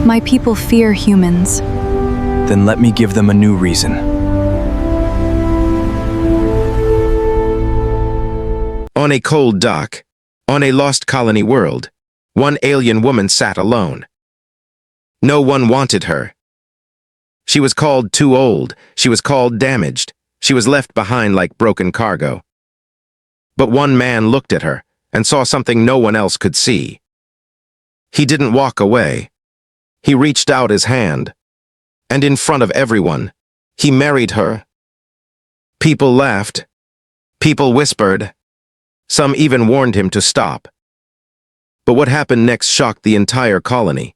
My people fear humans. Then let me give them a new reason. On a cold dock, on a lost colony world, one alien woman sat alone. No one wanted her. She was called too old, she was called damaged, she was left behind like broken cargo. But one man looked at her and saw something no one else could see. He didn't walk away. He reached out his hand, and in front of everyone, he married her. People laughed. People whispered. Some even warned him to stop. But what happened next shocked the entire colony.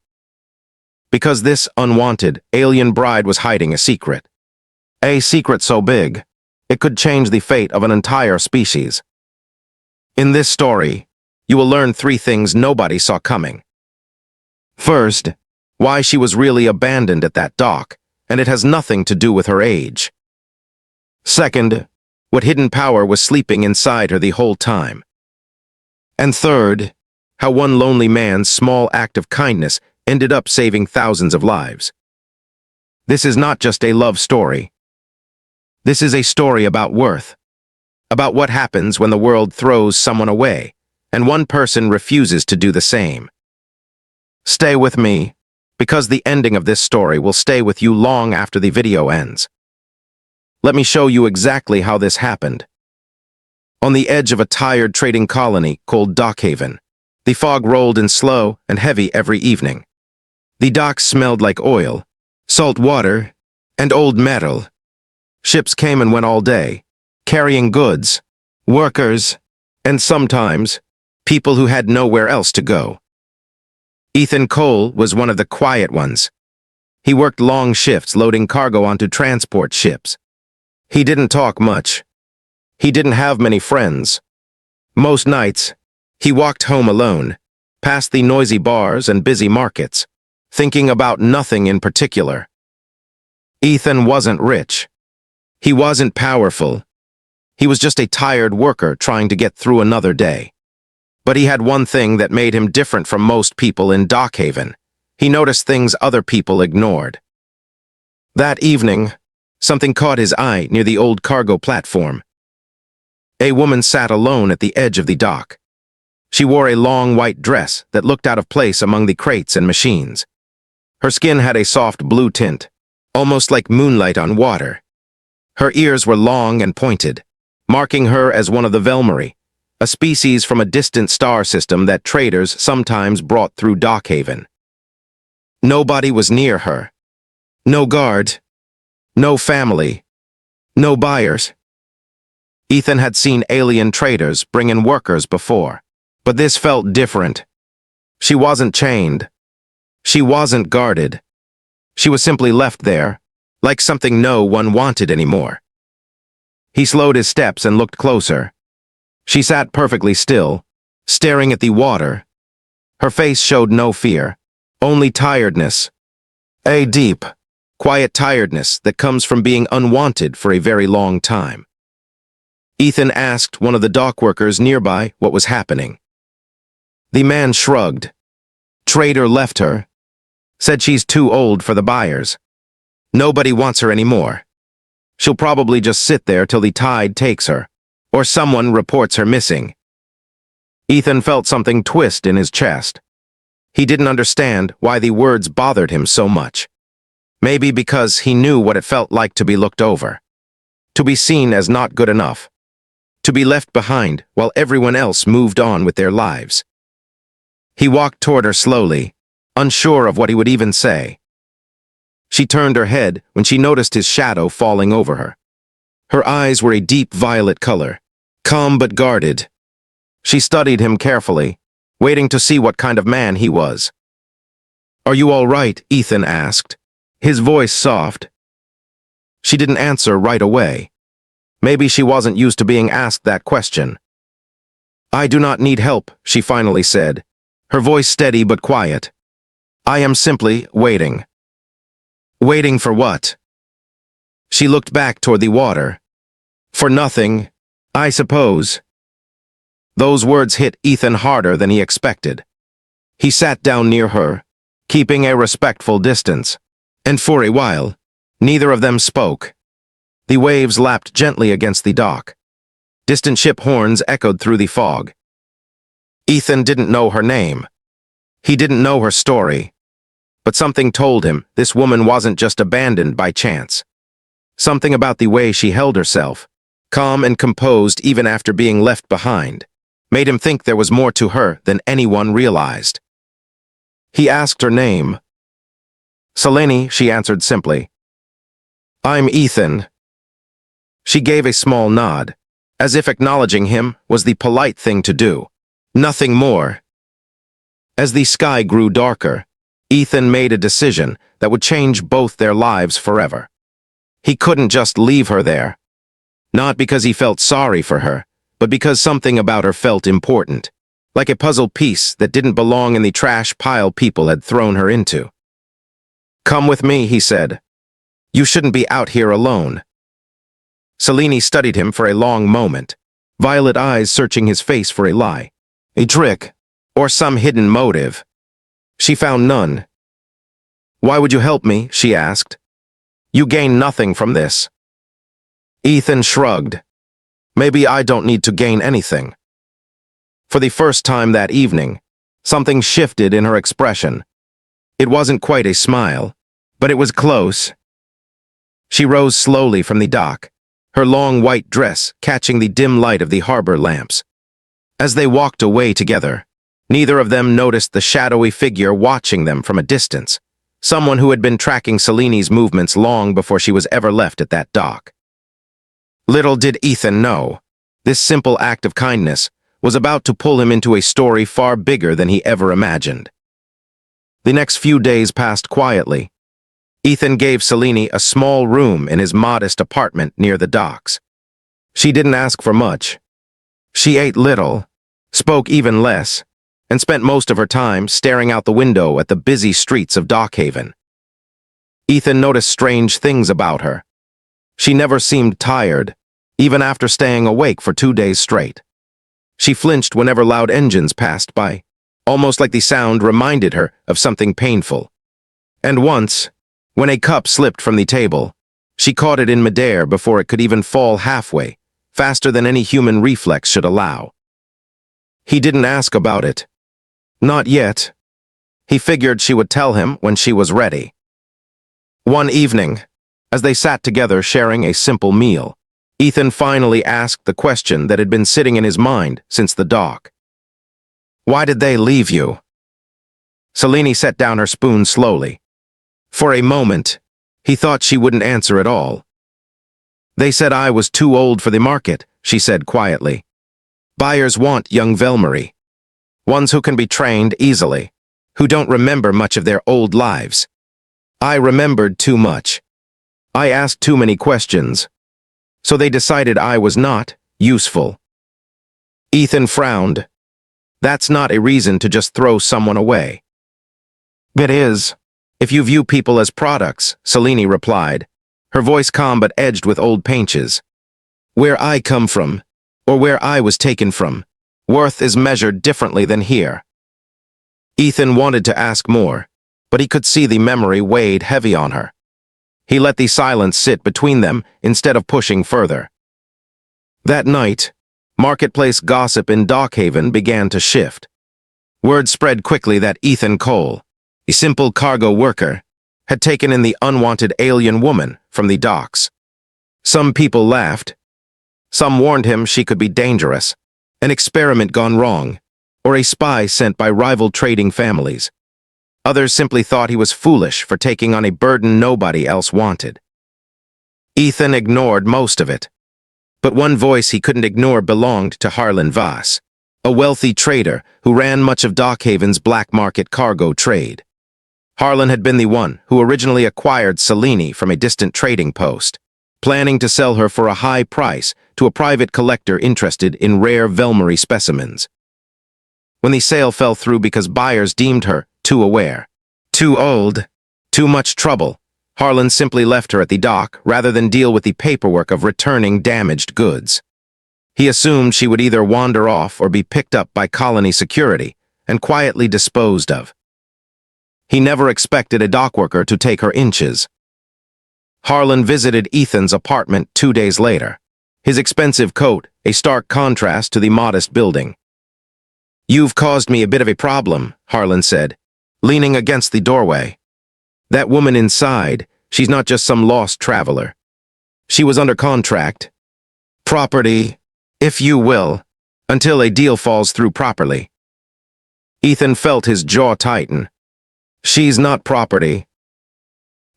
Because this unwanted, alien bride was hiding a secret. A secret so big, it could change the fate of an entire species. In this story, you will learn 3 things nobody saw coming. First, why she was really abandoned at that dock, and it has nothing to do with her age. Second, what hidden power was sleeping inside her the whole time. And third, how one lonely man's small act of kindness ended up saving thousands of lives. This is not just a love story. This is a story about worth, about what happens when the world throws someone away, and one person refuses to do the same. Stay with me, because the ending of this story will stay with you long after the video ends. Let me show you exactly how this happened. On the edge of a tired trading colony called Dockhaven, the fog rolled in slow and heavy every evening. The docks smelled like oil, salt water, and old metal. Ships came and went all day, carrying goods, workers, and sometimes people who had nowhere else to go. Ethan Cole was one of the quiet ones. He worked long shifts loading cargo onto transport ships. He didn't talk much. He didn't have many friends. Most nights, he walked home alone, past the noisy bars and busy markets, thinking about nothing in particular. Ethan wasn't rich. He wasn't powerful. He was just a tired worker trying to get through another day. But he had one thing that made him different from most people in Dockhaven. He noticed things other people ignored. That evening, something caught his eye near the old cargo platform. A woman sat alone at the edge of the dock. She wore a long white dress that looked out of place among the crates and machines. Her skin had a soft blue tint, almost like moonlight on water. Her ears were long and pointed, marking her as one of the Velmari, a species from a distant star system that traders sometimes brought through Dockhaven. Nobody was near her. No guard. No family. No buyers. Ethan had seen alien traders bring in workers before, but this felt different. She wasn't chained. She wasn't guarded. She was simply left there, like something no one wanted anymore. He slowed his steps and looked closer. She sat perfectly still, staring at the water. Her face showed no fear, only tiredness. A deep, quiet tiredness that comes from being unwanted for a very long time. Ethan asked one of the dock workers nearby what was happening. The man shrugged. Trader left her. Said she's too old for the buyers. Nobody wants her anymore. She'll probably just sit there till the tide takes her, or someone reports her missing. Ethan felt something twist in his chest. He didn't understand why the words bothered him so much. Maybe because he knew what it felt like to be looked over. To be seen as not good enough. To be left behind while everyone else moved on with their lives. He walked toward her slowly, unsure of what he would even say. She turned her head when she noticed his shadow falling over her. Her eyes were a deep violet color, calm but guarded. She studied him carefully, waiting to see what kind of man he was. "Are you all right?" Ethan asked, his voice soft. She didn't answer right away. Maybe she wasn't used to being asked that question. "I do not need help," she finally said, her voice steady but quiet. "I am simply waiting." Waiting for what? She looked back toward the water. For nothing, I suppose. Those words hit Ethan harder than he expected. He sat down near her, keeping a respectful distance. And for a while, neither of them spoke. The waves lapped gently against the dock. Distant ship horns echoed through the fog. Ethan didn't know her name. He didn't know her story. But something told him this woman wasn't just abandoned by chance. Something about the way she held herself, calm and composed even after being left behind, made him think there was more to her than anyone realized. He asked her name. "Selene," she answered simply. "I'm Ethan." She gave a small nod, as if acknowledging him was the polite thing to do. Nothing more. As the sky grew darker, Ethan made a decision that would change both their lives forever. He couldn't just leave her there. Not because he felt sorry for her, but because something about her felt important, like a puzzle piece that didn't belong in the trash pile people had thrown her into. "Come with me," he said. "You shouldn't be out here alone." Selene studied him for a long moment, violet eyes searching his face for a lie, a trick, or some hidden motive. She found none. "Why would you help me?" she asked. "You gain nothing from this." Ethan shrugged. "Maybe I don't need to gain anything." For the first time that evening, something shifted in her expression. It wasn't quite a smile, but it was close. She rose slowly from the dock, her long white dress catching the dim light of the harbor lamps. As they walked away together, neither of them noticed the shadowy figure watching them from a distance, someone who had been tracking Selene's movements long before she was ever left at that dock. Little did Ethan know, this simple act of kindness was about to pull him into a story far bigger than he ever imagined. The next few days passed quietly. Ethan gave Selene a small room in his modest apartment near the docks. She didn't ask for much. She ate little, spoke even less, and spent most of her time staring out the window at the busy streets of Dockhaven. Ethan noticed strange things about her. She never seemed tired, even after staying awake for 2 days straight. She flinched whenever loud engines passed by, almost like the sound reminded her of something painful. And once, when a cup slipped from the table, she caught it in midair before it could even fall halfway, faster than any human reflex should allow. He didn't ask about it. Not yet. He figured she would tell him when she was ready. One evening, as they sat together sharing a simple meal, Ethan finally asked the question that had been sitting in his mind since the dock. "Why did they leave you?" Selene set down her spoon slowly. For a moment, he thought she wouldn't answer at all. "They said I was too old for the market," she said quietly. "Buyers want young Velmarie. Ones who can be trained easily, who don't remember much of their old lives. I remembered too much. I asked too many questions. So they decided I was not useful." Ethan frowned. "That's not a reason to just throw someone away." "It is, if you view people as products," Selene replied, her voice calm but edged with old paintings. "Where I come from, or where I was taken from, worth is measured differently than here." Ethan wanted to ask more, but he could see the memory weighed heavy on her. He let the silence sit between them instead of pushing further. That night, marketplace gossip in Dockhaven began to shift. Word spread quickly that Ethan Cole, a simple cargo worker, had taken in the unwanted alien woman from the docks. Some people laughed. Some warned him she could be dangerous, an experiment gone wrong, or a spy sent by rival trading families. Others simply thought he was foolish for taking on a burden nobody else wanted. Ethan ignored most of it. But one voice he couldn't ignore belonged to Harlan Voss, a wealthy trader who ran much of Dockhaven's black market cargo trade. Harlan had been the one who originally acquired Selene from a distant trading post, planning to sell her for a high price to a private collector interested in rare Velmarie specimens. When the sale fell through because buyers deemed her too aware, too old, too much trouble, Harlan simply left her at the dock rather than deal with the paperwork of returning damaged goods. He assumed she would either wander off or be picked up by colony security and quietly disposed of. He never expected a dockworker to take her inches. Harlan visited Ethan's apartment 2 days later. His expensive coat, a stark contrast to the modest building. "You've caused me a bit of a problem," Harlan said, leaning against the doorway. "That woman inside, she's not just some lost traveler. She was under contract. Property, if you will, until a deal falls through properly." Ethan felt his jaw tighten. "She's not property."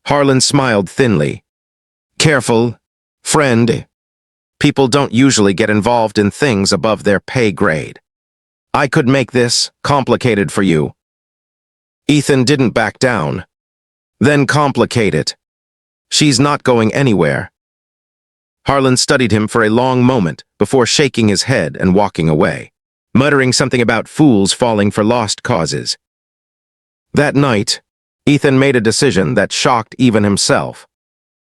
Harlan smiled thinly. "Careful, friend. People don't usually get involved in things above their pay grade. I could make this complicated for you." Ethan didn't back down. "Then complicate it. She's not going anywhere." Harlan studied him for a long moment before shaking his head and walking away, muttering something about fools falling for lost causes. That night, Ethan made a decision that shocked even himself.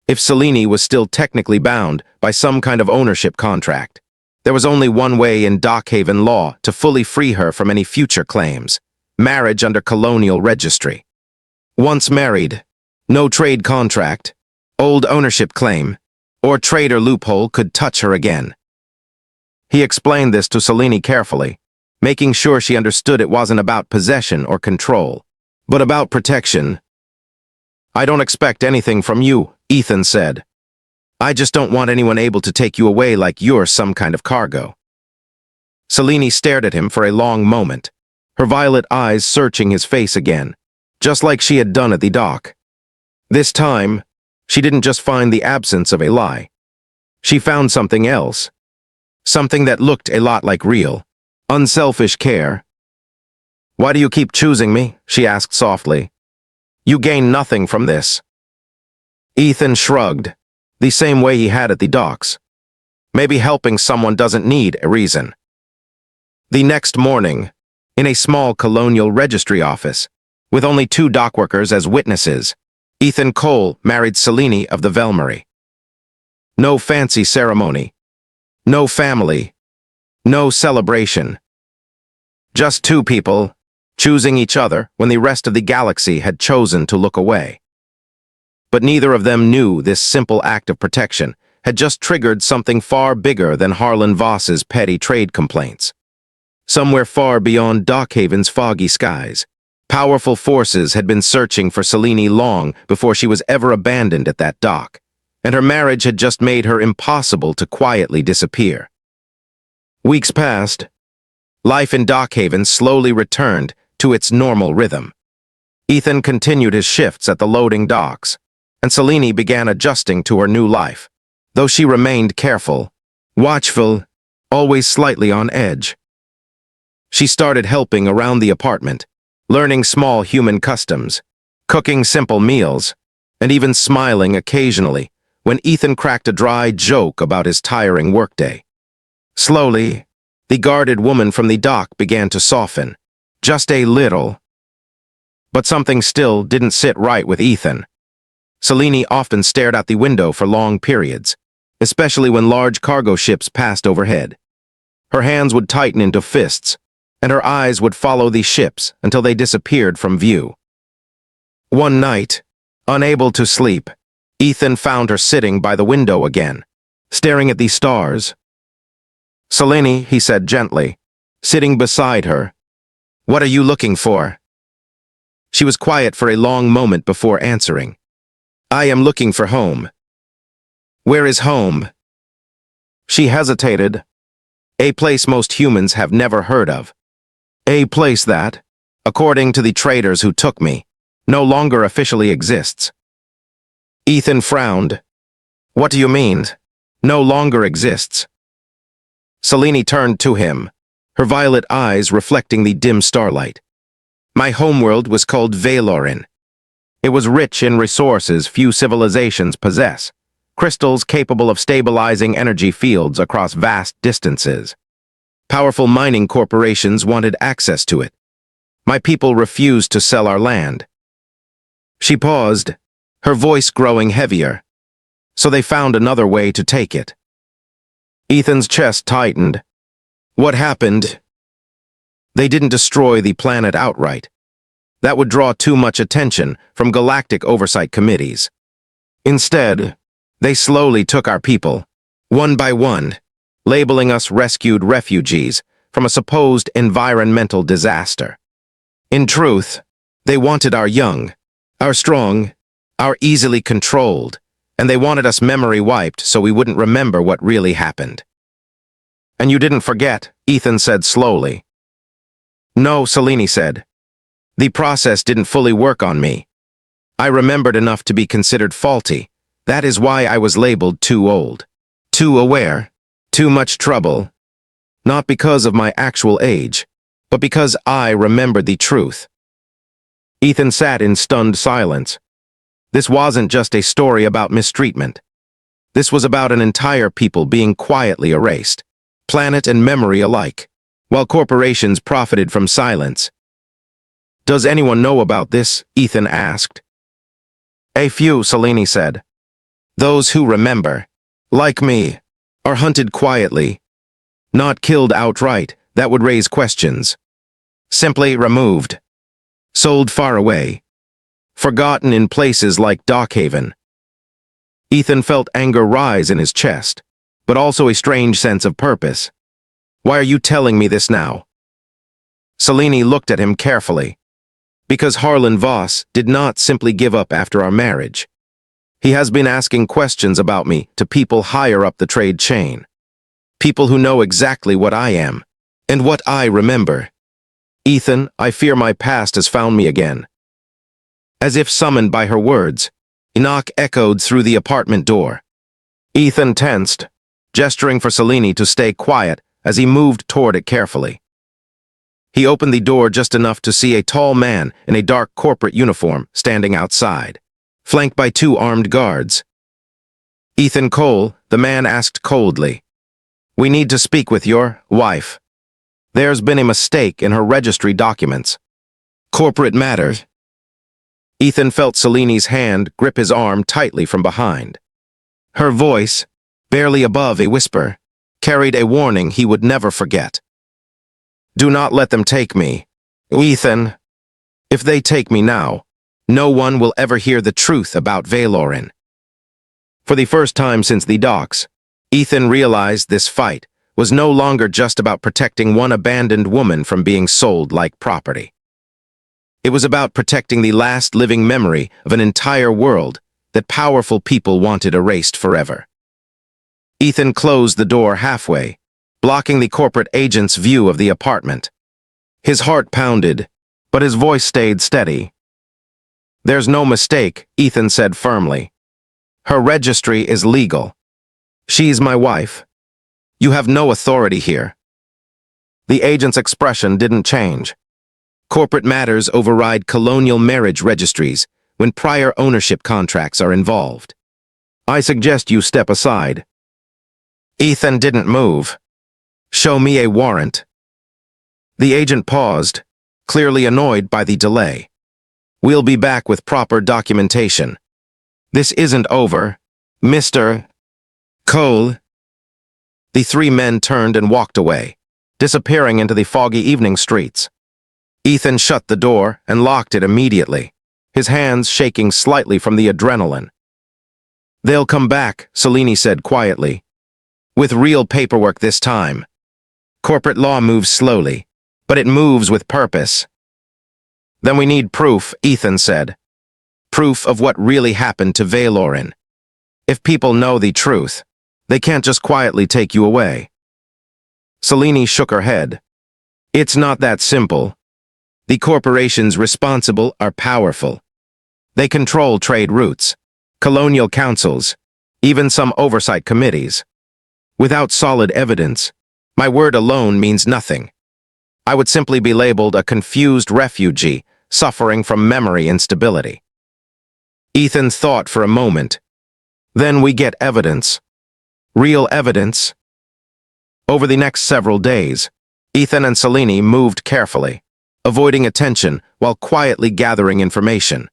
If Selene was still technically bound by some kind of ownership contract, there was only one way in Dockhaven law to fully free her from any future claims: marriage under colonial registry. Once married, no trade contract, old ownership claim, or trade or loophole could touch her again. He explained this to Selene carefully, making sure she understood it wasn't about possession or control, but about protection. "I don't expect anything from you," Ethan said. "I just don't want anyone able to take you away like you're some kind of cargo." Selene stared at him for a long moment, her violet eyes searching his face again, just like she had done at the dock. This time, she didn't just find the absence of a lie. She found something else. Something that looked a lot like real, unselfish care. "Why do you keep choosing me?" she asked softly. "You gain nothing from this." Ethan shrugged, the same way he had at the docks. Maybe helping someone doesn't need a reason. The next morning, in a small colonial registry office, with only 2 dockworkers as witnesses, Ethan Cole married Selene of the Velmery. No fancy ceremony, no family, no celebration. Just 2 people, choosing each other when the rest of the galaxy had chosen to look away. But neither of them knew this simple act of protection had just triggered something far bigger than Harlan Voss's petty trade complaints. Somewhere far beyond Dockhaven's foggy skies, powerful forces had been searching for Selene long before she was ever abandoned at that dock, and her marriage had just made her impossible to quietly disappear. Weeks passed. Life in Dockhaven slowly returned to its normal rhythm. Ethan continued his shifts at the loading docks, and Selene began adjusting to her new life, though she remained careful, watchful, always slightly on edge. She started helping around the apartment, learning small human customs, cooking simple meals, and even smiling occasionally when Ethan cracked a dry joke about his tiring workday. Slowly, the guarded woman from the dock began to soften, just a little. But something still didn't sit right with Ethan. Selene often stared out the window for long periods, especially when large cargo ships passed overhead. Her hands would tighten into fists, and her eyes would follow the ships until they disappeared from view. One night, unable to sleep, Ethan found her sitting by the window again, staring at the stars. "Selene," he said gently, sitting beside her, "what are you looking for?" She was quiet for a long moment before answering. "I am looking for home." "Where is home?" She hesitated. "A place most humans have never heard of. A place that, according to the traders who took me, no longer officially exists." Ethan frowned. "What do you mean, no longer exists?" Selene turned to him, her violet eyes reflecting the dim starlight. "My homeworld was called Valorin. It was rich in resources few civilizations possess, crystals capable of stabilizing energy fields across vast distances. Powerful mining corporations wanted access to it. My people refused to sell our land." She paused, her voice growing heavier. "So they found another way to take it." Ethan's chest tightened. "What happened?" "They didn't destroy the planet outright. That would draw too much attention from galactic oversight committees. Instead, they slowly took our people, one by one, labeling us rescued refugees from a supposed environmental disaster. In truth, they wanted our young, our strong, our easily controlled, and they wanted us memory wiped so we wouldn't remember what really happened. And you didn't forget, Ethan said slowly. No, Selene said. The process didn't fully work on me. I remembered enough to be considered faulty. That is why I was labeled too old, too aware, too much trouble. Not because of my actual age, but because I remembered the truth. Ethan sat in stunned silence. This wasn't just a story about mistreatment. This was about an entire people being quietly erased, planet and memory alike, while corporations profited from silence. Does anyone know about this? Ethan asked. A few, Selene said. Those who remember, like me, are hunted quietly. Not killed outright, that would raise questions. Simply removed. Sold far away. Forgotten in places like Dockhaven. Ethan felt anger rise in his chest, but also a strange sense of purpose. Why are you telling me this now? Selene looked at him carefully. Because Harlan Voss did not simply give up after our marriage. He has been asking questions about me to people higher up the trade chain. People who know exactly what I am, and what I remember. Ethan, I fear my past has found me again. As if summoned by her words, a knock echoed through the apartment door. Ethan tensed, gesturing for Selene to stay quiet as he moved toward it carefully. He opened the door just enough to see a tall man in a dark corporate uniform standing outside, flanked by 2 armed guards. Ethan Cole, the man asked coldly. We need to speak with your wife. There's been a mistake in her registry documents. Corporate matters. Ethan felt Selene's hand grip his arm tightly from behind. Her voice, barely above a whisper, carried a warning he would never forget. Do not let them take me. Ethan, if they take me now, no one will ever hear the truth about Valoran. For the first time since the docks, Ethan realized this fight was no longer just about protecting one abandoned woman from being sold like property. It was about protecting the last living memory of an entire world that powerful people wanted erased forever. Ethan closed the door halfway, blocking the corporate agent's view of the apartment. His heart pounded, but his voice stayed steady. There's no mistake, Ethan said firmly. Her registry is legal. She's my wife. You have no authority here. The agent's expression didn't change. Corporate matters override colonial marriage registries when prior ownership contracts are involved. I suggest you step aside. Ethan didn't move. Show me a warrant. The agent paused, clearly annoyed by the delay. We'll be back with proper documentation. This isn't over, Mr. Cole. The 3 men turned and walked away, disappearing into the foggy evening streets. Ethan shut the door and locked it immediately, his hands shaking slightly from the adrenaline. They'll come back, Selene said quietly. With real paperwork this time. Corporate law moves slowly, but it moves with purpose. Then we need proof, Ethan said. Proof of what really happened to Valoran. If people know the truth, they can't just quietly take you away. Selene shook her head. It's not that simple. The corporations responsible are powerful. They control trade routes, colonial councils, even some oversight committees. Without solid evidence, my word alone means nothing. I would simply be labeled a confused refugee suffering from memory instability. Ethan thought for a moment. Then we get evidence. Real evidence. Over the next several days, Ethan and Selene moved carefully, avoiding attention while quietly gathering information.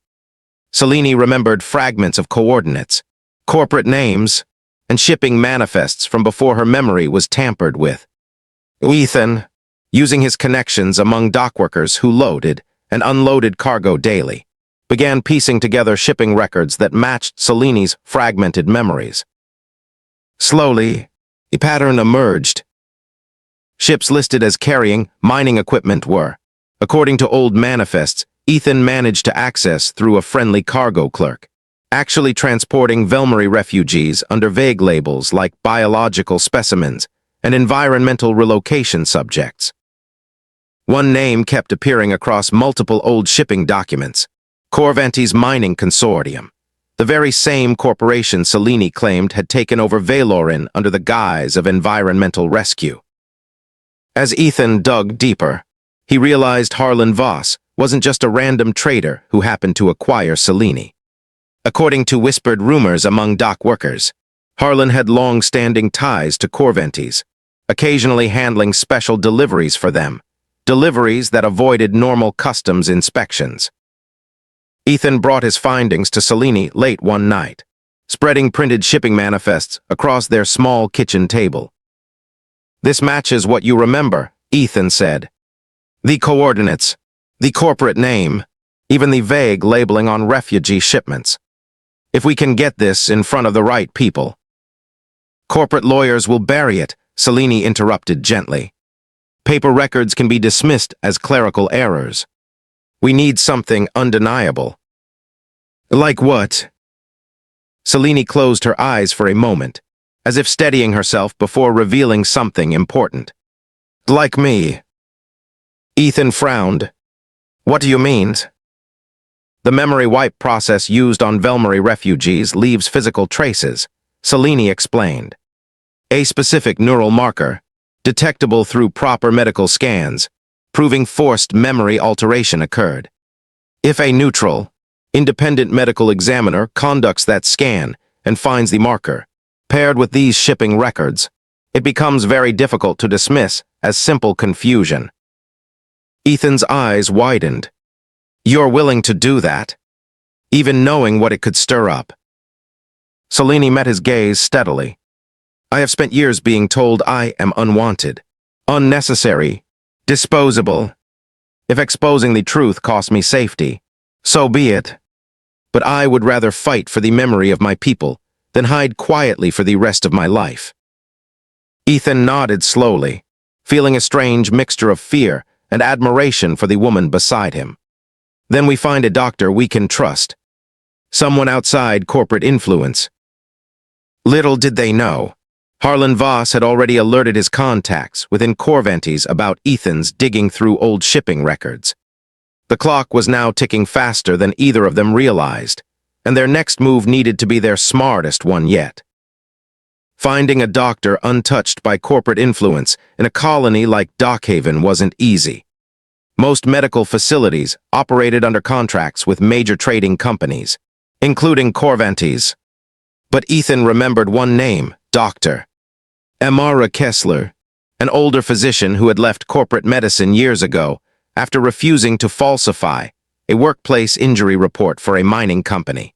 Selene remembered fragments of coordinates, corporate names, and shipping manifests from before her memory was tampered with. Ethan, using his connections among dockworkers who loaded and unloaded cargo daily, began piecing together shipping records that matched Seleni's fragmented memories. Slowly, a pattern emerged. Ships listed as carrying mining equipment were, according to old manifests, Ethan managed to access through a friendly cargo clerk, actually transporting Velmary refugees under vague labels like biological specimens and environmental relocation subjects. One name kept appearing across multiple old shipping documents: Corvantes Mining Consortium, the very same corporation Selene claimed had taken over Valorin under the guise of environmental rescue. As Ethan dug deeper, he realized Harlan Voss wasn't just a random trader who happened to acquire Selene. According to whispered rumors among dock workers, Harlan had long-standing ties to Corvantes, occasionally handling special deliveries for them, deliveries that avoided normal customs inspections. Ethan brought his findings to Selene late one night, spreading printed shipping manifests across their small kitchen table. "This matches what you remember," Ethan said. "The coordinates, the corporate name, even the vague labeling on refugee shipments. If we can get this in front of the right people." "Corporate lawyers will bury it," Selene interrupted gently. "Paper records can be dismissed as clerical errors. We need something undeniable." "Like what?" Selene closed her eyes for a moment, as if steadying herself before revealing something important. "Like me." Ethan frowned. "What do you mean?" "The memory wipe process used on Velmary refugees leaves physical traces," Selene explained. "A specific neural marker, detectable through proper medical scans, proving forced memory alteration occurred. If a neutral, independent medical examiner conducts that scan and finds the marker, paired with these shipping records, it becomes very difficult to dismiss as simple confusion." Ethan's eyes widened. "You're willing to do that, even knowing what it could stir up?" Selene met his gaze steadily. "I have spent years being told I am unwanted, unnecessary, disposable. If exposing the truth costs me safety, so be it. But I would rather fight for the memory of my people than hide quietly for the rest of my life." Ethan nodded slowly, feeling a strange mixture of fear and admiration for the woman beside him. "Then we find a doctor we can trust. Someone outside corporate influence." Little did they know, Harlan Voss had already alerted his contacts within Corvantes about Ethan's digging through old shipping records. The clock was now ticking faster than either of them realized, and their next move needed to be their smartest one yet. Finding a doctor untouched by corporate influence in a colony like Dockhaven wasn't easy. Most medical facilities operated under contracts with major trading companies, including Corvantes. But Ethan remembered one name: Dr. Amara Kessler, an older physician who had left corporate medicine years ago after refusing to falsify a workplace injury report for a mining company.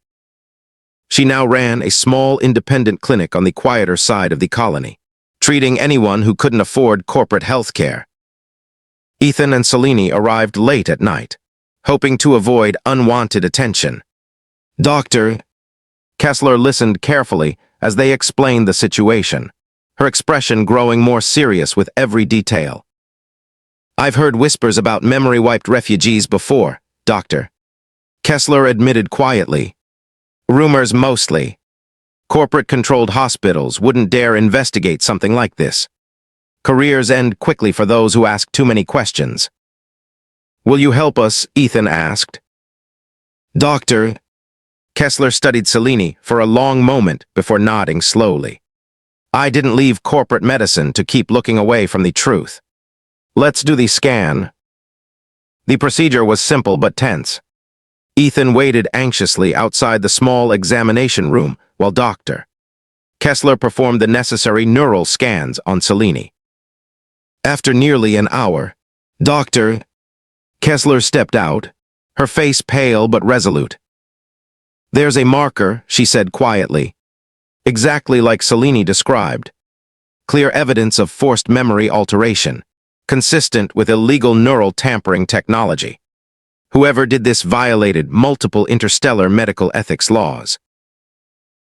She now ran a small independent clinic on the quieter side of the colony, treating anyone who couldn't afford corporate health care. Ethan and Selene arrived late at night, hoping to avoid unwanted attention. "Doctor..." Kessler listened carefully as they explained the situation, her expression growing more serious with every detail. "I've heard whispers about memory-wiped refugees before, Doctor," Kessler admitted quietly. "Rumors mostly. Corporate-controlled hospitals wouldn't dare investigate something like this. Careers end quickly for those who ask too many questions." "Will you help us?" Ethan asked. "Doctor..." Kessler studied Selene for a long moment before nodding slowly. "I didn't leave corporate medicine to keep looking away from the truth. Let's do the scan." The procedure was simple but tense. Ethan waited anxiously outside the small examination room while Dr. Kessler performed the necessary neural scans on Selene. After nearly an hour, Dr. Kessler stepped out, her face pale but resolute. "There's a marker," she said quietly, "exactly like Selene described. Clear evidence of forced memory alteration, consistent with illegal neural tampering technology. Whoever did this violated multiple interstellar medical ethics laws.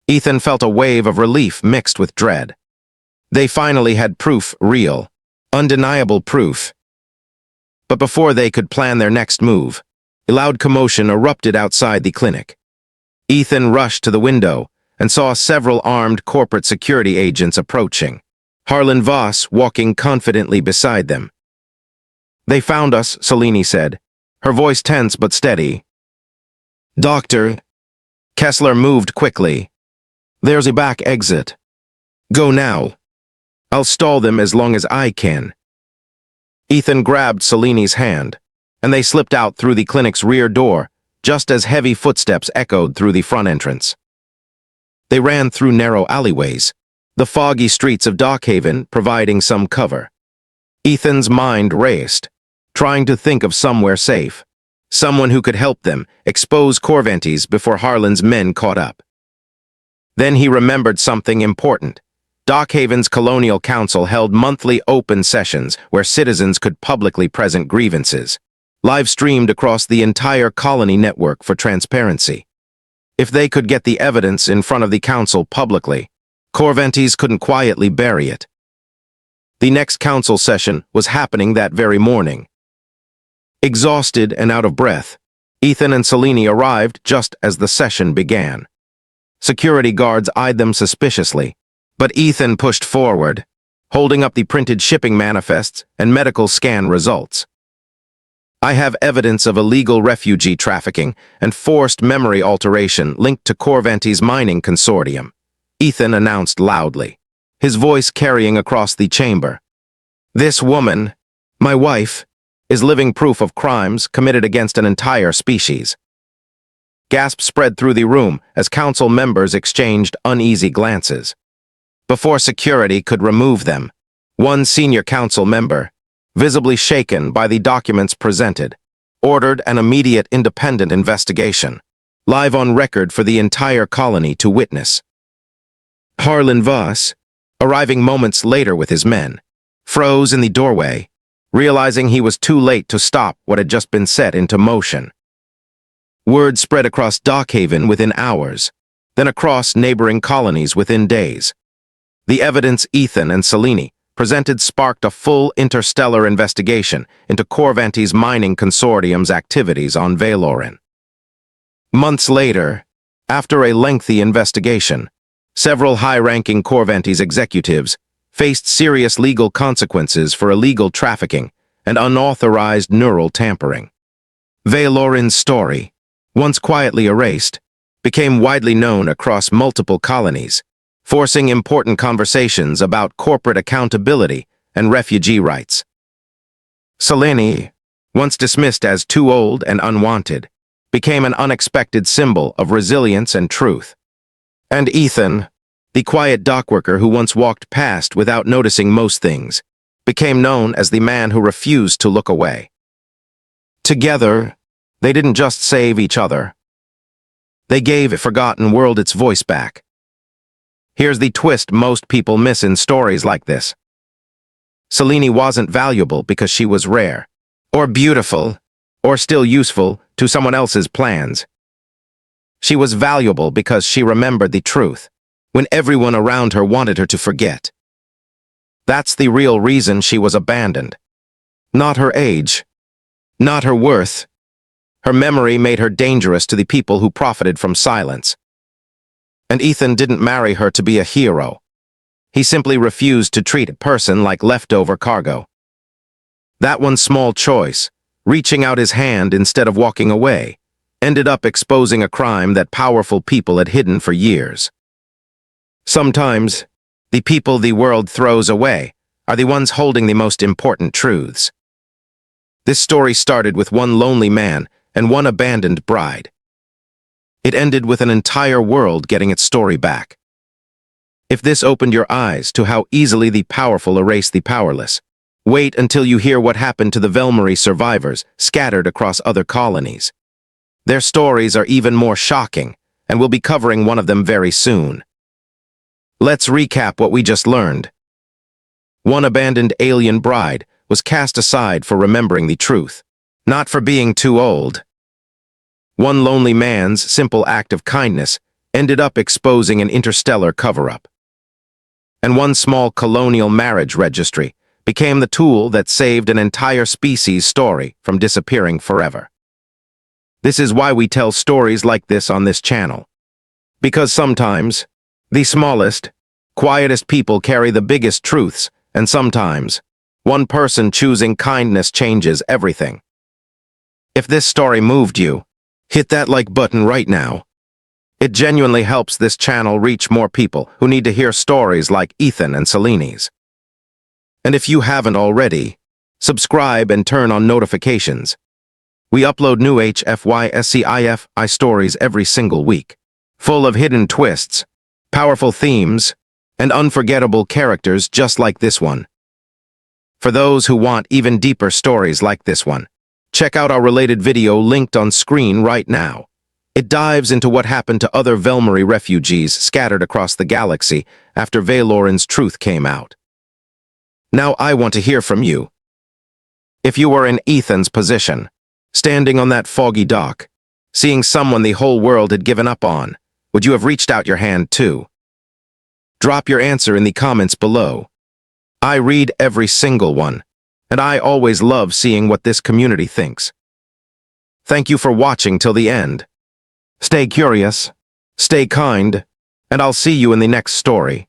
Ethan felt a wave of relief mixed with dread. They finally had proof, real, undeniable proof. But before they could plan their next move, a loud commotion erupted outside the clinic. Ethan rushed to the window and saw several armed corporate security agents approaching, Harlan Voss walking confidently beside them. "They found us," Selene said, her voice tense but steady. "Doctor," Kessler moved quickly. "There's a back exit. Go now. I'll stall them as long as I can." Ethan grabbed Selene's hand, and they slipped out through the clinic's rear door, just as heavy footsteps echoed through the front entrance. They ran through narrow alleyways, the foggy streets of Dockhaven providing some cover. Ethan's mind raced, trying to think of somewhere safe, someone who could help them expose Corvantes before Harlan's men caught up. Then he remembered something important. Dockhaven's Colonial Council held monthly open sessions where citizens could publicly present grievances, live-streamed across the entire colony network for transparency. If they could get the evidence in front of the council publicly, Corvantes couldn't quietly bury it. The next council session was happening that very morning. Exhausted and out of breath, Ethan and Selene arrived just as the session began. Security guards eyed them suspiciously, but Ethan pushed forward, holding up the printed shipping manifests and medical scan results. "I have evidence of illegal refugee trafficking and forced memory alteration linked to Corvantes Mining Consortium," Ethan announced loudly, his voice carrying across the chamber. "This woman, my wife, is living proof of crimes committed against an entire species." Gasps spread through the room as council members exchanged uneasy glances. Before security could remove them, one senior council member, visibly shaken by the documents presented, ordered an immediate independent investigation, live on record for the entire colony to witness. Harlan Voss, arriving moments later with his men, froze in the doorway, realizing he was too late to stop what had just been set into motion. Word spread across Dockhaven within hours, then across neighboring colonies within days. The evidence Ethan and Selene presented sparked a full interstellar investigation into Corvantes Mining Consortium's activities on Valoran. Months later, after a lengthy investigation, several high-ranking Corvantes executives faced serious legal consequences for illegal trafficking and unauthorized neural tampering. Valoran's story, once quietly erased, became widely known across multiple colonies, forcing important conversations about corporate accountability and refugee rights. Selene, once dismissed as too old and unwanted, became an unexpected symbol of resilience and truth. And Ethan, the quiet dockworker who once walked past without noticing most things, became known as the man who refused to look away. Together, they didn't just save each other. They gave a forgotten world its voice back. Here's the twist most people miss in stories like this. Selene wasn't valuable because she was rare, or beautiful, or still useful to someone else's plans. She was valuable because she remembered the truth, when everyone around her wanted her to forget. That's the real reason she was abandoned. Not her age, not her worth. Her memory made her dangerous to the people who profited from silence. And Ethan didn't marry her to be a hero. He simply refused to treat a person like leftover cargo. That one small choice, reaching out his hand instead of walking away, ended up exposing a crime that powerful people had hidden for years. Sometimes, the people the world throws away are the ones holding the most important truths. This story started with one lonely man and one abandoned bride. It ended with an entire world getting its story back. If this opened your eyes to how easily the powerful erase the powerless, wait until you hear what happened to the Velmarie survivors scattered across other colonies. Their stories are even more shocking, and we'll be covering one of them very soon. Let's recap what we just learned. One abandoned alien bride was cast aside for remembering the truth, not for being too old. One lonely man's simple act of kindness ended up exposing an interstellar cover-up. And one small colonial marriage registry became the tool that saved an entire species' story from disappearing forever. This is why we tell stories like this on this channel. Because sometimes, the smallest, quietest people carry the biggest truths, and sometimes, one person choosing kindness changes everything. If this story moved you, hit that like button right now. It genuinely helps this channel reach more people who need to hear stories like Ethan and Selene's. And if you haven't already, subscribe and turn on notifications. We upload new HFY Sci-Fi stories every single week, full of hidden twists, powerful themes, and unforgettable characters just like this one. For those who want even deeper stories like this one, check out our related video linked on screen right now. It dives into what happened to other Velmari refugees scattered across the galaxy after Valoran's truth came out. Now I want to hear from you. If you were in Ethan's position, standing on that foggy dock, seeing someone the whole world had given up on, would you have reached out your hand too? Drop your answer in the comments below. I read every single one, and I always love seeing what this community thinks. Thank you for watching till the end. Stay curious, stay kind, and I'll see you in the next story.